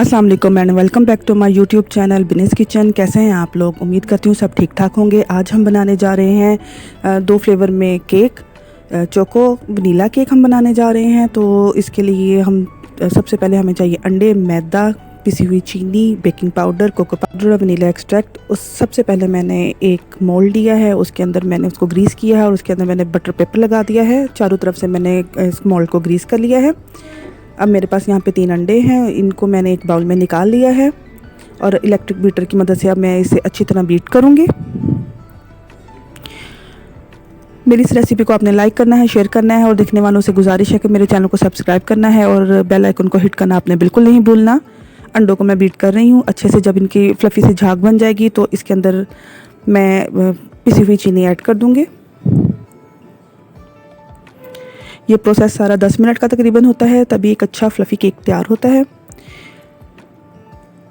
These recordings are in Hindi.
अस्सलाम वालेकुम and welcome back to my YouTube channel बिनेस किचन। कैसे हैं आप लोग? उम्मीद करती हूँ सब ठीक ठाक होंगे। आज हम बनाने जा रहे हैं दो फ्लेवर में केक, चोको वनीला केक हम बनाने जा रहे हैं। तो इसके लिए हम सबसे पहले हमें चाहिए अंडे, मैदा, पिसी हुई चीनी, बेकिंग पाउडर, कोको पाउडर और वनीला एक्सट्रैक्ट। उस सबसे पहले मैंने एक मोल्ड लिया है, उसके अंदर मैंने उसको ग्रीस किया है और उसके अंदर मैंने बटर पेपर लगा दिया है। चारों तरफ से मैंने इस मोल्ड को ग्रीस कर लिया है। अब मेरे पास यहाँ पे 3 अंडे हैं, इनको मैंने एक बाउल में निकाल लिया है और इलेक्ट्रिक बीटर की मदद से अब मैं इसे अच्छी तरह बीट करूँगी। मेरी इस रेसिपी को आपने लाइक करना है, शेयर करना है और देखने वालों से गुजारिश है कि मेरे चैनल को सब्सक्राइब करना है और बेल आइकन को हिट करना आपने बिल्कुल नहीं भूलना। अंडों को मैं बीट कर रही हूँ अच्छे से। जब इनकी फ्लफ़ी सी झाग बन जाएगी तो इसके अंदर मैं पिसी हुई चीनी ऐड कर दूँगी। ये प्रोसेस सारा 10 मिनट का तकरीबन होता है, तभी एक अच्छा फ्लफ़ी केक तैयार होता है।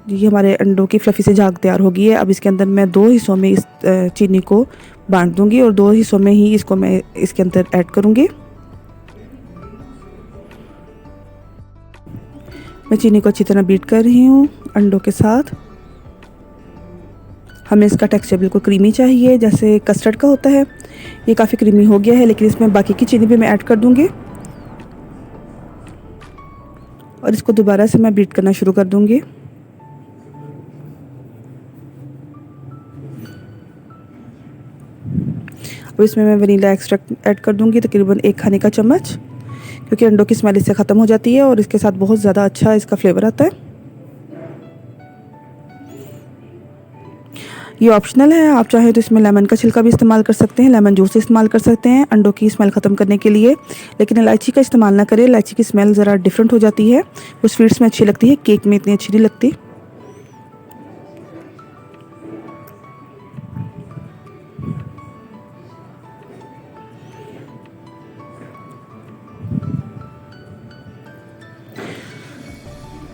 ये हमारे अंडों की फ्लफ़ी से झाग तैयार हो गई है। अब इसके अंदर मैं 2 हिस्सों में इस चीनी को बांट दूंगी और 2 हिस्सों में ही इसको मैं इसके अंदर ऐड करूंगी। मैं चीनी को अच्छी तरह बीट कर रही हूँ अंडों के साथ। हमें इसका टेक्सचर बिल्कुल क्रीमी चाहिए, जैसे कस्टर्ड का होता है। ये काफ़ी क्रीमी हो गया है, लेकिन इसमें बाकी की चीनी भी मैं ऐड कर दूंगी और इसको दोबारा से मैं बीट करना शुरू कर दूंगी। अब इसमें मैं वनीला एक्सट्रैक्ट ऐड कर दूंगी, तकरीबन 1 खाने का चम्मच, क्योंकि अंडों की स्मेल इससे ख़त्म हो जाती है और इसके साथ बहुत ज़्यादा अच्छा इसका फ्लेवर आता है। ये ऑप्शनल है, आप चाहें तो इसमें लेमन का छिलका भी इस्तेमाल कर सकते हैं, लेमन जूस इस्तेमाल कर सकते हैं अंडों की स्मेल ख़त्म करने के लिए। लेकिन इलायची का इस्तेमाल ना करें, इलायची की स्मेल ज़रा डिफरेंट हो जाती है, वो स्वीट्स में अच्छी लगती है, केक में इतनी अच्छी नहीं लगती।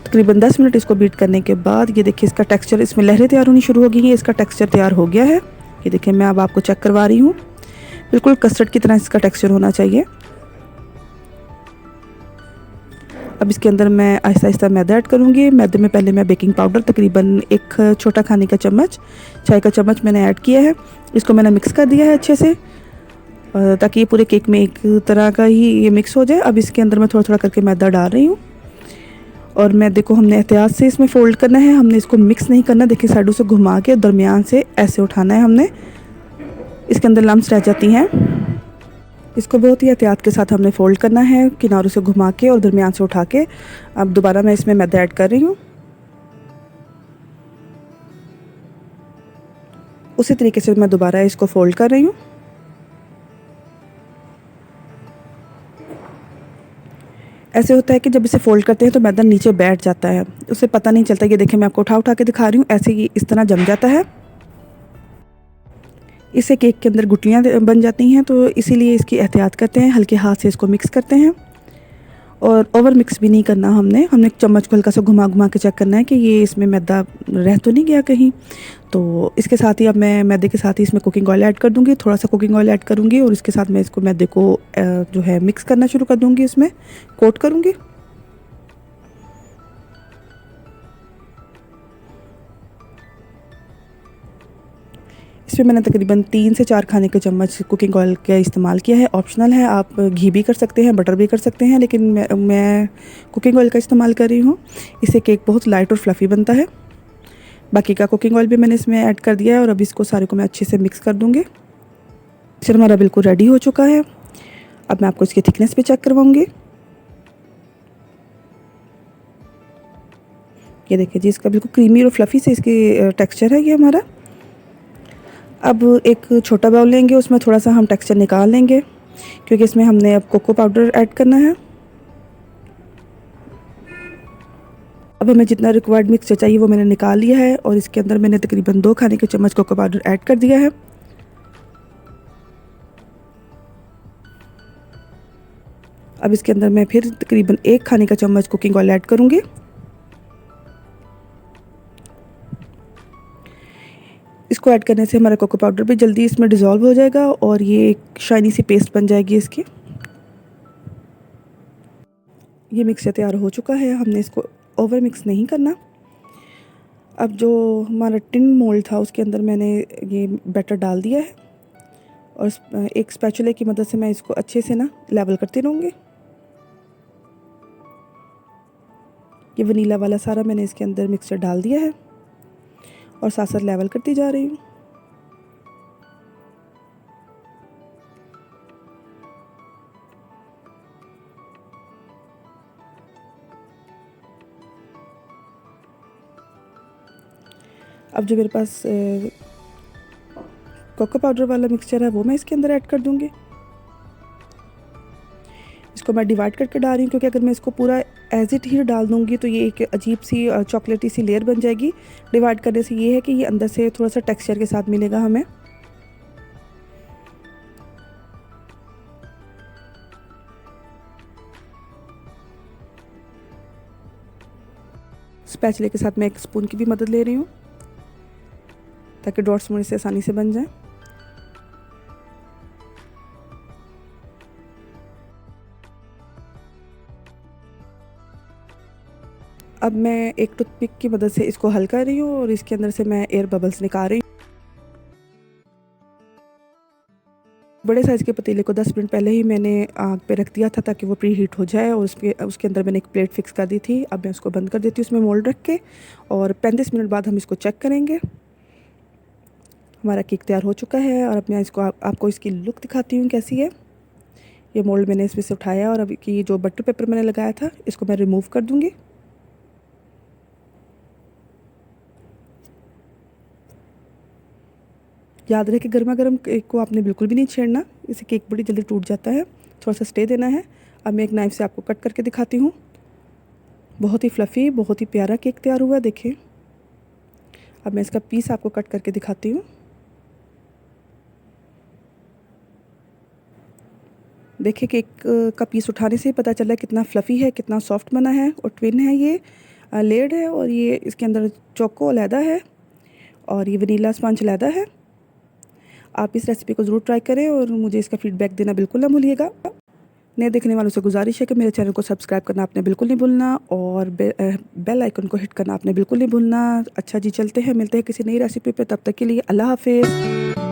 तकरीबन 10 मिनट इसको बीट करने के बाद ये देखिए इसका टेक्सचर, इसमें लहरें तैयार होनी शुरू हो गई हैं। इसका टेक्सचर तैयार हो गया है, ये देखिए मैं अब आपको चेक करवा रही हूँ। बिल्कुल कस्टर्ड की तरह इसका टेक्सचर होना चाहिए। अब इसके अंदर मैं आहिस्ता आहिस्ता मैदा ऐड करूँगी। मैदे में पहले मैं बेकिंग पाउडर तकरीबन 1 छोटा खाने का चम्मच, चाय का चम्मच मैंने ऐड किया है। इसको मैंने मिक्स कर दिया है अच्छे से, ताकि ये पूरे केक में एक तरह का ही ये मिक्स हो जाए। अब इसके अंदर मैं थोड़ा थोड़ा करके मैदा डाल रही हूँ और मैदे को हमने एहतियात से इसमें फ़ोल्ड करना है। हमने इसको मिक्स नहीं करना, देखिए साइडों से घुमा के दरमियान से ऐसे उठाना है हमने, इसके अंदर लम्स रह जाती हैं। इसको बहुत ही एहतियात के साथ हमने फ़ोल्ड करना है, किनारों से घुमा के और दरमियान से उठा के। अब दोबारा मैं इसमें मैदा ऐड कर रही हूँ। उसी तरीके से मैं दोबारा इसको फ़ोल्ड कर रही हूँ। ऐसे होता है कि जब इसे फ़ोल्ड करते हैं तो मैदा नीचे बैठ जाता है, उसे पता नहीं चलता। ये देखिए मैं आपको उठा उठा के दिखा रही हूँ, ऐसे ही इस तरह जम जाता है। इससे केक के अंदर गुठलियाँ बन जाती हैं, तो इसीलिए इसकी एहतियात करते हैं, हल्के हाथ से इसको मिक्स करते हैं और ओवर मिक्स भी नहीं करना। हमने चम्मच को हल्का सा घुमा घुमा के चेक करना है कि ये इसमें मैदा रह तो नहीं गया कहीं। तो इसके साथ ही अब मैं मैदे के साथ ही इसमें कुकिंग ऑयल ऐड कर दूंगी, थोड़ा सा कुकिंग ऑयल ऐड करूंगी और इसके साथ मैं इसको मैदे को जो है मिक्स करना शुरू कर दूंगी, इसमें कोट करूंगी। इसमें मैंने तकरीबन 3 से 4 खाने के चम्मच कुकिंग ऑयल का इस्तेमाल किया है। ऑप्शनल है, आप घी भी कर सकते हैं, बटर भी कर सकते हैं, लेकिन मैं कुकिंग ऑयल का इस्तेमाल कर रही हूँ। इससे केक बहुत लाइट और फ्लफ़ी बनता है। बाकी का कुकिंग ऑयल भी मैंने इसमें ऐड कर दिया है और अब इसको सारे को मैं अच्छे से मिक्स कर दूँगी। मिक्सचर हमारा बिल्कुल रेडी हो चुका है। अब मैं आपको इसकी थिकनेस भी चेक करवाऊँगी। ये देखिए जी, इसका बिल्कुल क्रीमी और फ्लफ़ी से इसकी टेक्स्चर है ये हमारा। अब एक छोटा बाउल लेंगे, उसमें थोड़ा सा हम टेक्सचर निकाल लेंगे, क्योंकि इसमें हमने अब कोको पाउडर ऐड करना है। अब हमें जितना रिक्वायर्ड मिक्सचर चाहिए वो मैंने निकाल लिया है और इसके अंदर मैंने तकरीबन 2 खाने के चम्मच कोको पाउडर ऐड कर दिया है। अब इसके अंदर मैं फिर तकरीबन 1 खाने का चम्मच कुकिंग ऑयल ऐड करूँगी। इसको ऐड करने से हमारा कोको पाउडर भी जल्दी इसमें डिज़ोल्व हो जाएगा और ये एक शाइनी सी पेस्ट बन जाएगी इसकी। ये मिक्सचर तैयार हो चुका है, हमने इसको ओवर मिक्स नहीं करना। अब जो हमारा टिन मोल्ड था उसके अंदर मैंने ये बैटर डाल दिया है और एक स्पैचुला की मदद से मैं इसको अच्छे से ना लेवल करती रहूँगी। ये वनीला वाला सारा मैंने इसके अंदर मिक्सचर डाल दिया है और साथ साथ लेवल करती जा रही हूँ। अब जो मेरे पास कोको पाउडर वाला मिक्सचर है वो मैं इसके अंदर ऐड कर दूँगी। इसको मैं डिवाइड करके डाल रही हूँ क्योंकि अगर मैं इसको पूरा एज इट ही डाल दूँगी तो ये एक अजीब सी चॉकलेटी सी लेयर बन जाएगी। डिवाइड करने से ये है कि ये अंदर से थोड़ा सा टेक्सचर के साथ मिलेगा हमें। स्पैचुला के साथ मैं एक स्पून की भी मदद ले रही हूँ ताकि डॉट्स मुझे से आसानी से बन जाए। अब मैं एक टूथपिक की मदद से इसको हल कर रही हूँ और इसके अंदर से मैं एयर बबल्स निकाल रही हूँ। बड़े साइज़ के पतीले को 10 मिनट पहले ही मैंने आग पे रख दिया था ताकि वो प्री हीट हो जाए और उसके अंदर मैंने एक प्लेट फिक्स कर दी थी। अब मैं उसको बंद कर देती हूँ उसमें मोल्ड रख के और 35 मिनट बाद हम इसको चेक करेंगे। हमारा केक तैयार हो चुका है और अब मैं इसको आपको इसकी लुक दिखाती हूँ कैसी है। ये मोल्ड मैंने इसमें से उठाया और अभी की जो बटर पेपर मैंने लगाया था इसको मैं रिमूव कर दूँगी। याद रहे कि गर्मा गर्म केक को आपने बिल्कुल भी नहीं छेड़ना, इससे केक बड़ी जल्दी टूट जाता है। थोड़ा सा स्टे देना है। अब मैं एक नाइफ़ से आपको कट करके दिखाती हूँ। बहुत ही फ्लफ़ी, बहुत ही प्यारा केक तैयार हुआ है, देखिए। अब मैं इसका पीस आपको कट करके दिखाती हूँ। देखिए केक का पीस उठाने से पता चला कितना फ्लफ़ी है, कितना सॉफ्ट बना है और ट्विन है ये, लेयर्ड है और ये इसके अंदर चोको अलहदा है और ये वनीला स्पंज अलहदा है। आप इस रेसिपी को ज़रूर ट्राई करें और मुझे इसका फ़ीडबैक देना बिल्कुल ना भूलिएगा। नए देखने वालों से गुजारिश है कि मेरे चैनल को सब्सक्राइब करना आपने बिल्कुल नहीं भूलना और बेल आइकन को हिट करना आपने बिल्कुल नहीं भूलना। अच्छा जी, चलते हैं, मिलते हैं किसी नई रेसिपी पे। तब तक के लिए अल्लाह हाफ़िज़।